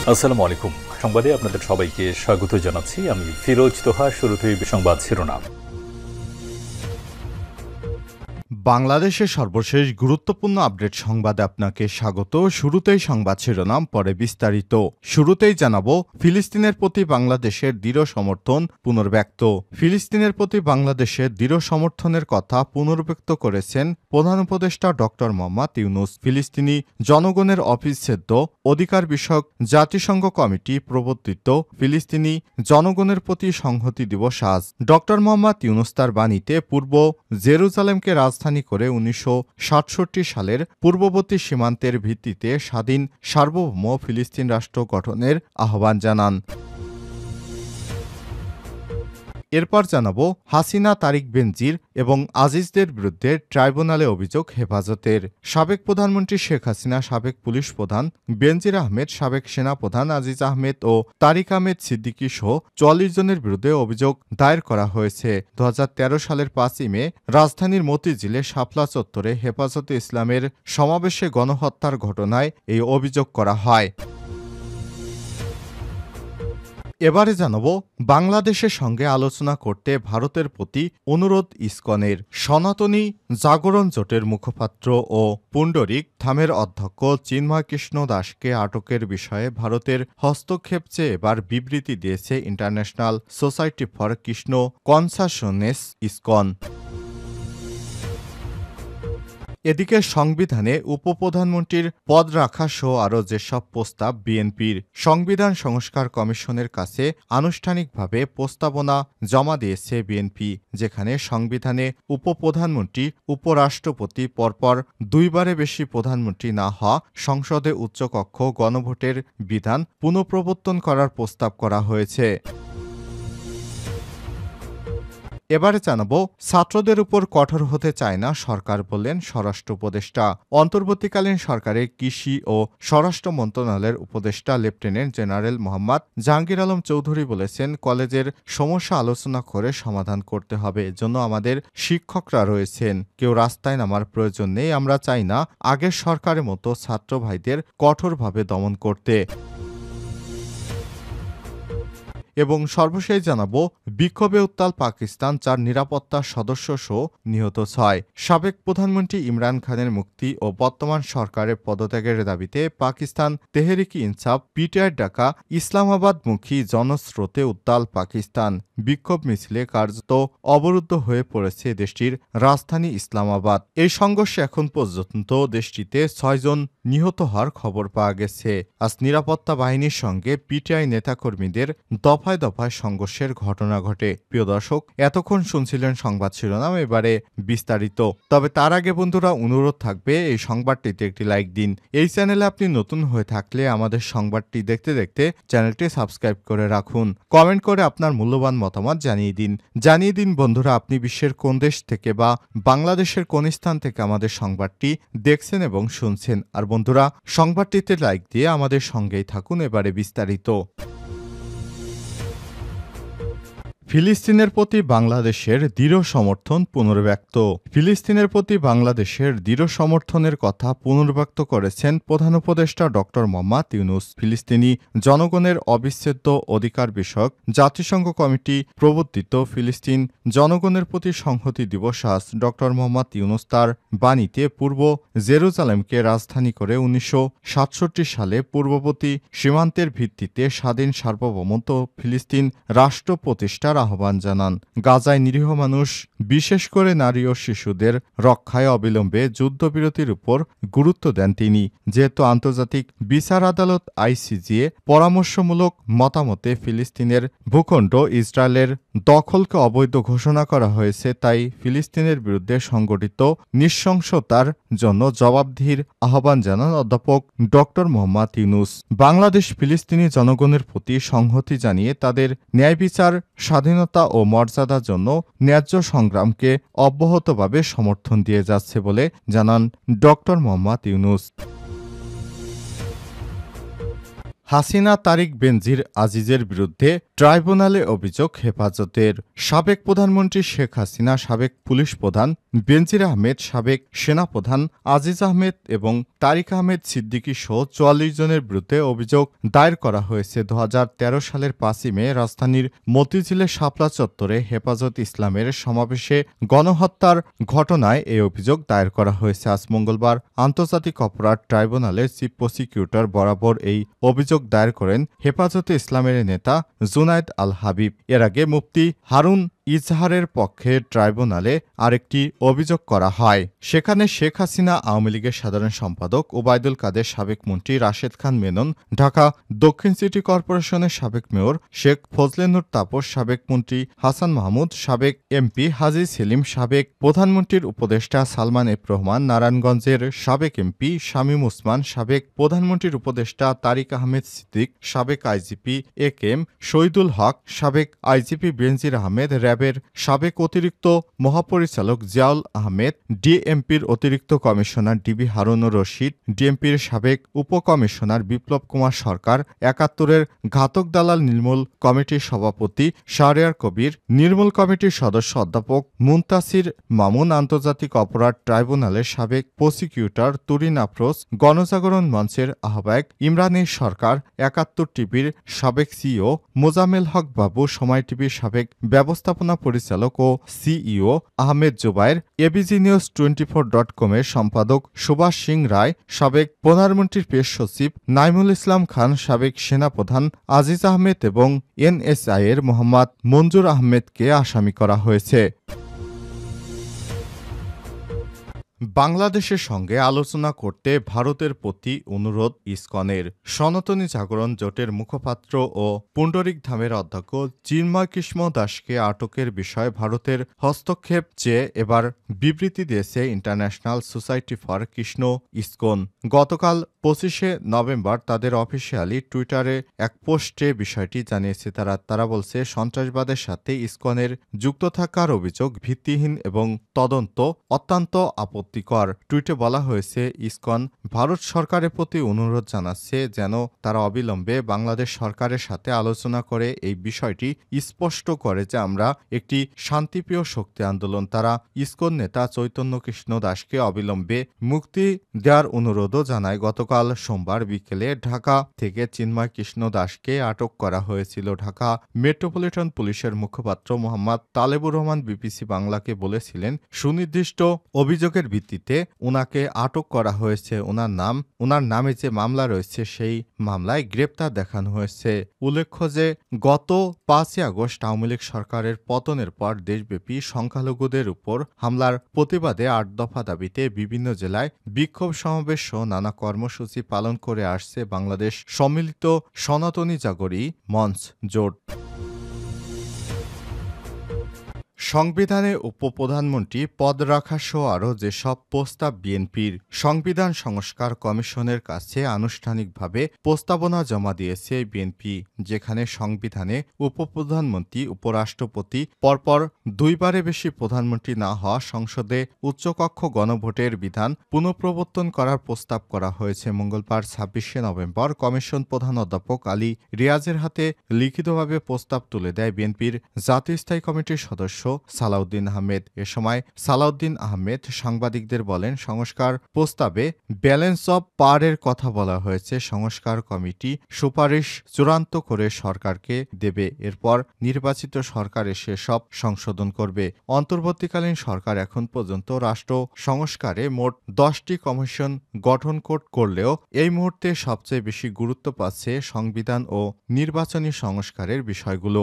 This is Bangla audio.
আসসালামু আলাইকুম। সংবাদে আপনাদের সবাইকে স্বাগত জানাচ্ছি। আমি ফিরোজ তোহা। শুরুতেই সংবাদ শিরোনাম। বাংলাদেশের সর্বশেষ গুরুত্বপূর্ণ আপডেট সংবাদে আপনাকে স্বাগত। শুরুতেই সংবাদ শিরোনাম, পরে বিস্তারিত। শুরুতেই জানাবো, ফিলিস্তিনের প্রতি বাংলাদেশের দৃঢ় সমর্থন পুনর্ব্যক্ত। ফিলিস্তিনের প্রতি বাংলাদেশের দৃঢ় সমর্থনের কথা পুনর্ব্যক্ত করেছেন প্রধান উপদেষ্টা ডক্টর মোহাম্মদ ইউনূস। ফিলিস্তিনি জনগণের অবিচ্ছেদ্য অধিকার বিষয়ক জাতিসংঘ কমিটি প্রবর্তিত ফিলিস্তিনি জনগণের প্রতি সংহতি দিবস আজ। ডক্টর মোহাম্মদ ইউনূস তার বাণীতে পূর্ব জেরুজালেমকে রাজধানী করে ১৯৬৭ সালের পূর্ববর্তী সীমান্তের ভিত্তিতে স্বাধীন সার্বভৌম ফিলিস্তিন রাষ্ট্র গঠনের আহ্বান জানান। এরপর জানাবো, হাসিনা, তারিক বেনজির এবং আজিজদের বিরুদ্ধে ট্রাইব্যুনালে অভিযোগ হেফাজতের। সাবেক প্রধানমন্ত্রী শেখ হাসিনা, সাবেক পুলিশ প্রধান বেনজির আহমেদ, সাবেক সেনাপ্রধান আজিজ আহমেদ ও তারিক আহমেদ সিদ্দিকী সহ ৪৪ জনের বিরুদ্ধে অভিযোগ দায়ের করা হয়েছে। ২০১৩ সালের ৫ই মে রাজধানীর মতিঝিলে শাপলা চত্বরে হেফাজতে ইসলামের সমাবেশে গণহত্যার ঘটনায় এই অভিযোগ করা হয়। এবারে জানাবো, বাংলাদেশের সঙ্গে আলোচনা করতে ভারতের প্রতি অনুরোধ ইসকনের। সনাতনী জাগরণ জোটের মুখপাত্র ও পুণ্ডরিক ধামের অধ্যক্ষ চিন্ময় কৃষ্ণ দাসকে আটকের বিষয়ে ভারতের হস্তক্ষেপ চেয়ে এবার বিবৃতি দিয়েছে international society for Krishna consciousness ISKCON. এদিকে সংবিধানে উপপ্রধানমন্ত্রীর পদ রাখা সহ আরও যেসব প্রস্তাব বিএনপির সংবিধান সংস্কার কমিশনের কাছে আনুষ্ঠানিকভাবে প্রস্তাবনা জমা দিয়েছে বিএনপি, যেখানে সংবিধানে উপপ্রধানমন্ত্রী, উপরাষ্ট্রপতি পরপর দুইবারে বেশি প্রধানমন্ত্রী না হওয়া, সংসদে উচ্চকক্ষ গণভোটের বিধান পুনঃপ্রবর্তন করার প্রস্তাব করা হয়েছে। এবারে জানাবো, ছাত্রদের উপর কঠোর হতে চায় না সরকার, বললেন স্বরাষ্ট্র উপদেষ্টা। অন্তর্বর্তীকালীন সরকারের কৃষি ও স্বরাষ্ট্র মন্ত্রণালয়ের উপদেষ্টা লেফটেন্যান্ট জেনারেল মোহাম্মদ জাহাঙ্গীর আলম চৌধুরী বলেছেন, কলেজের সমস্যা আলোচনা করে সমাধান করতে হবে। এজন্য আমাদের শিক্ষকরা রয়েছেন। কেউ রাস্তায় নামার প্রয়োজন নেই। আমরা চাই না আগের সরকারের মতো ছাত্র ভাইদের কঠোরভাবে দমন করতে। এবং সর্বশেষ জানাবো, বিক্ষোভে উত্তাল পাকিস্তান, ৪ নিরাপত্তা সদস্য সহ নিহত ৬। সাবেক প্রধানমন্ত্রী ইমরান খানের মুক্তি ও বর্তমান সরকারের পদত্যাগের দাবিতে পাকিস্তান তেহরিক ইনসাফ পিটিআইয়ের ডাকা ইসলামাবাদমুখী জনস্রোতে উত্তাল পাকিস্তান। বিক্ষোভ মিছিলে কার্যত অবরুদ্ধ হয়ে পড়েছে দেশটির রাজধানী ইসলামাবাদ। এই সংঘর্ষে এখন পর্যন্ত দেশটিতে ৬ জন নিহত হওয়ার খবর পাওয়া গেছে। আজ নিরাপত্তা বাহিনীর সঙ্গে পিটিআই নেতাকর্মীদের দফায় দফায় সংঘর্ষের ঘটনা ঘটে। প্রিয় দর্শক, এতক্ষণ শুনছিলেন সংবাদ শিরোনাম, এবারে বিস্তারিত। তবে তার আগে বন্ধুরা, অনুরোধ থাকবে এই সংবাদটিতে একটি লাইক দিন। এই চ্যানেলে আপনি নতুন হয়ে থাকলে আমাদের সংবাদটি দেখতে দেখতে চ্যানেলটি সাবস্ক্রাইব করে রাখুন। কমেন্ট করে আপনার মূল্যবান মতামত জানিয়ে দিন বন্ধুরা, আপনি বিশ্বের কোন দেশ থেকে বা বাংলাদেশের কোন স্থান থেকে আমাদের সংবাদটি দেখছেন এবং শুনছেন। আর বন্ধুরা, সংবাদটিতে লাইক দিয়ে আমাদের সঙ্গেই থাকুন। এবারে বিস্তারিত। ফিলিস্তিনের প্রতি বাংলাদেশের দৃঢ় সমর্থন পুনর্ব্যক্ত। ফিলিস্তিনের প্রতি বাংলাদেশের দৃঢ় সমর্থনের কথা পুনর্ব্যক্ত করেছেন প্রধান উপদেষ্টা ডক্টর মোহাম্মদ ইউনূস। ফিলিস্তিনি জনগণের অবিচ্ছেদ্য অধিকার বিষয়ক জাতিসংঘ কমিটি প্রবর্তিত ফিলিস্তিন জনগণের প্রতি সংহতি দিবস আজ। ডক্টর মোহাম্মদ ইউনূস তার বাণীতে পূর্ব জেরুজালেমকে রাজধানী করে ১৯৬৭ সালে পূর্ববর্তী সীমান্তের ভিত্তিতে স্বাধীন সার্বভৌমত্ব ফিলিস্তিন রাষ্ট্র প্রতিষ্ঠার আহ্বান জানান। গাজায় নিরীহ মানুষ, বিশেষ করে নারী ও শিশুদের রক্ষায় অবিলম্বে যুদ্ধবিরতির উপর গুরুত্ব দেন তিনি। যেহেতু আন্তর্জাতিক বিচার আদালত আইসিজে পরামর্শমূলক মতামতে ফিলিস্তিনের ভূখণ্ড ইসরায়েলের দখলকে অবৈধ ঘোষণা করা হয়েছে, তাই ফিলিস্তিনের বিরুদ্ধে সংগঠিত নৃশংসতার জন্য জবাবদিহির আহ্বান জানান অধ্যাপক ডক্টর মোহাম্মদ ইউনূস। বাংলাদেশ ফিলিস্তিনি জনগণের প্রতি সংহতি জানিয়ে তাদের ন্যায় বিচার, স্বাধীনতা ও মর্যাদার জন্য ন্যায্য সংগ্রামকে অব্যাহতভাবে সমর্থন দিয়ে যাচ্ছে বলে জানান ডক্টর মোহাম্মদ ইউনূস। হাসিনা, তারিক বেনজির আজিজের বিরুদ্ধে ট্রাইব্যুনালে অভিযোগ হেফাজতের। সাবেক প্রধানমন্ত্রী শেখ হাসিনা, সাবেক পুলিশ প্রধান বেনজির আহমেদ, সাবেক সেনাপ্রধান আজিজ আহমেদ এবং তারিক আহমেদ সিদ্দিকী সহ ৪৪ জনের বিরুদ্ধে অভিযোগ দায়ের করা হয়েছে। ২০১৩ সালের ৫ই মে রাজধানীর মতিঝিলের শাপলা চত্বরে হেফাজত ইসলামের সমাবেশে গণহত্যার ঘটনায় এই অভিযোগ দায়ের করা হয়েছে। আজ মঙ্গলবার আন্তর্জাতিক অপরাধ ট্রাইব্যুনালের চিফ প্রসিকিউটর বরাবর এই অভিযোগ দায়ের করেন হেফাজতে ইসলামের নেতা জুনায়েদ আল হাবিব। এর আগে মুফতি হারুন ইজহারের পক্ষে ট্রাইব্যুনালে আরেকটি অভিযোগ করা হয়। সেখানে শেখ হাসিনা, আওয়ামী লীগের সাধারণ সম্পাদক ওবায়দুল কাদের, সাবেক মন্ত্রী রাশেদ খান মেনন, ঢাকা দক্ষিণ সিটি কর্পোরেশনের সাবেক মেয়র শেখ ফজলে নূর তাপস, সাবেক মন্ত্রী হাসান মাহমুদ, সাবেক এমপি হাজী সেলিম, সাবেক প্রধানমন্ত্রীর উপদেষ্টা সালমান এফ রহমান, নারায়ণগঞ্জের সাবেক এমপি শামীম ওসমান, সাবেক প্রধানমন্ত্রীর উপদেষ্টা তারিক আহমেদ সিদ্দিক, সাবেক আইজিপি একেএম শহীদুল হক, সাবেক আইজিপি বেনজির আহমেদ, র্যাবের সাবেক অতিরিক্ত মহাপরিচালক জিয়াউল আহমেদ, ডিএমপির অতিরিক্ত কমিশনার ডিবি হারুনুর রশিদ, ডিএমপির সাবেক উপকমিশনার বিপ্লব কুমার সরকার, ৭১-এর ঘাতক দালাল নির্মূল কমিটির সভাপতি শাহরিয়ার কবির, নির্মূল কমিটির সদস্য অধ্যাপক মুনতাসির মামুন, আন্তর্জাতিক অপরাধ ট্রাইব্যুনালের সাবেক প্রসিকিউটর তুরিন আফরোজ, গণজাগরণ মঞ্চের আহ্বায়ক ইমরানী সরকার, ৭১ টিভির সাবেক সিইও মোজামেল হক বাবু, সময় টিভির সাবেক ব্যবস্থাপনা পরিচালক ও CEO Ahmed Zubair, ABG news 24.com-এর সম্পাদক সুভাষ সিং রায়, সাবেক প্রধানমন্ত্রীর প্রেস সচিব নাইমুল ইসলাম খান, সাবেক সেনাপ্রধান আজিজ আহমেদ এবং এনএসআই-এর মোহাম্মদ মঞ্জুর আহমেদকে আসামি করা হয়েছে। বাংলাদেশের সঙ্গে আলোচনা করতে ভারতের প্রতি অনুরোধ ইসকনের। সনাতনী জাগরণ জোটের মুখপাত্র ও পুণ্ডরিক ধামের অধ্যক্ষ চিন্ময় কৃষ্ণ দাসকে আটকের বিষয়ে ভারতের হস্তক্ষেপ চেয়ে এবার বিবৃতি দিয়েছে international society for Krishna ISKCON. গতকাল ২৫শে নভেম্বর তাদের অফিসিয়ালি টুইটারে এক পোস্টে বিষয়টি জানিয়েছে তারা বলছে, সন্ত্রাসবাদের সাথে ইসকনের যুক্ত থাকার অভিযোগ ভিত্তিহীন এবং তদন্ত অত্যন্ত আপত্তিকর। টুইটে বলা হয়েছে, ইসকন ভারত সরকারের প্রতি অনুরোধ জানাচ্ছে যেন তারা অবিলম্বে বাংলাদেশ সরকারের সাথে আলোচনা করে এই বিষয়টি স্পষ্ট করে যে আমরা একটি শান্তিপ্রিয় শক্তি আন্দোলন। তারা ইসকন নেতা চৈতন্য কৃষ্ণ দাসকে অবিলম্বে মুক্তি দেওয়ার অনুরোধও জানায়। গতকাল সোমবার বিকেলে ঢাকা থেকে চিন্ময় কৃষ্ণ দাসকে আটক করা হয়েছিল। ঢাকা মেট্রোপলিটন পুলিশের মুখপাত্র মোহাম্মদ তালেবুর রহমান বিবিসি বাংলাকে বলেছিলেন, সুনির্দিষ্ট অভিযোগের ভিত্তিতে উনাকে আটক করা হয়েছে। উনার নামে যে মামলা রয়েছে সেই মামলায় গ্রেপ্তার দেখানো হয়েছে। উল্লেখ্য যে গত ৫ই আগস্ট আওয়ামী লীগ সরকারের পতনের পর দেশব্যাপী সংখ্যালঘুদের উপর হামলার প্রতিবাদে ৮ দফা দাবিতে বিভিন্ন জেলায় বিক্ষোভ সমাবেশ সহ নানা কর্মসূচি পালন করে আসছে বাংলাদেশ সম্মিলিত সনাতনী জাগরী মঞ্চ জোট। সংবিধানে উপপ্রধানমন্ত্রী পদ রাখা সহ আরও যেসব প্রস্তাব বিএনপির সংবিধান সংস্কার কমিশনের কাছে আনুষ্ঠানিকভাবে প্রস্তাবনা জমা দিয়েছে বিএনপি, যেখানে সংবিধানে উপপ্রধানমন্ত্রী, উপরাষ্ট্রপতি, পরপর দুইবারে বেশি প্রধানমন্ত্রী না হওয়া, সংসদে উচ্চকক্ষ গণভোটের বিধান পুনঃপ্রবর্তন করার প্রস্তাব করা হয়েছে। মঙ্গলবার ২৬শে নভেম্বর কমিশন প্রধান অধ্যাপক আলী রিয়াজের হাতে লিখিতভাবে প্রস্তাব তুলে দেয় বিএনপির জাতীয় স্থায়ী কমিটির সদস্য সালাউদ্দিন আহমেদ। এ সময় সালাউদ্দিন আহমেদ সাংবাদিকদের বলেন, সংস্কার প্রস্তাবে ব্যালেন্স অব পাওয়ারের কথা বলা হয়েছে। সংস্কার কমিটি সুপারিশ চূড়ান্ত করে সরকারকে দেবে, এরপর নির্বাচিত সরকার এসে সব সংশোধন করবে। অন্তর্বর্তীকালীন সরকার এখন পর্যন্ত রাষ্ট্র সংস্কারে মোট 10টি কমিশন গঠন করলেও এই মুহূর্তে সবচেয়ে বেশি গুরুত্ব পাচ্ছে সংবিধান ও নির্বাচনী সংস্কারের বিষয়গুলো।